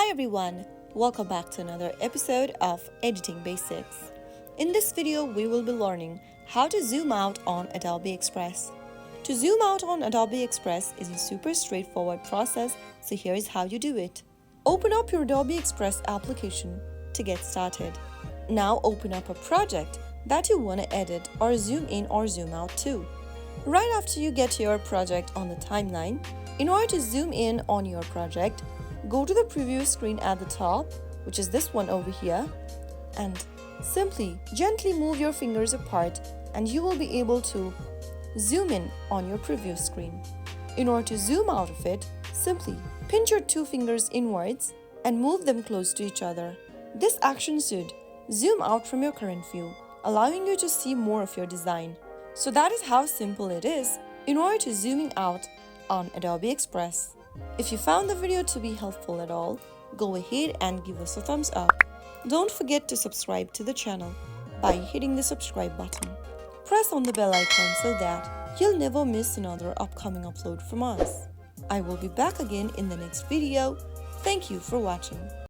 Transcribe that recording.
Hi everyone, welcome back to another episode of Editing Basics. In this video, we will be learning how to zoom out on Adobe Express. To zoom out on Adobe Express is a super straightforward process, so here is how you do it. Open up your Adobe Express application to get started. Now open up a project that you want to edit or zoom in or zoom out to. Right after you get your project on the timeline, in order to zoom in on your project, go to the preview screen at the top, which is this one over here, and simply gently move your fingers apart and you will be able to zoom in on your preview screen. In order to zoom out of it, simply pinch your two fingers inwards and move them close to each other. This action should zoom out from your current view, allowing you to see more of your design. So that is how simple it is in order to zooming out on Adobe Express. If you found the video to be helpful at all, go ahead and give us a thumbs up. Don't forget to subscribe to the channel by hitting the subscribe button. Press on the bell icon so that you'll never miss another upcoming upload from us. I will be back again in the next video. Thank you for watching.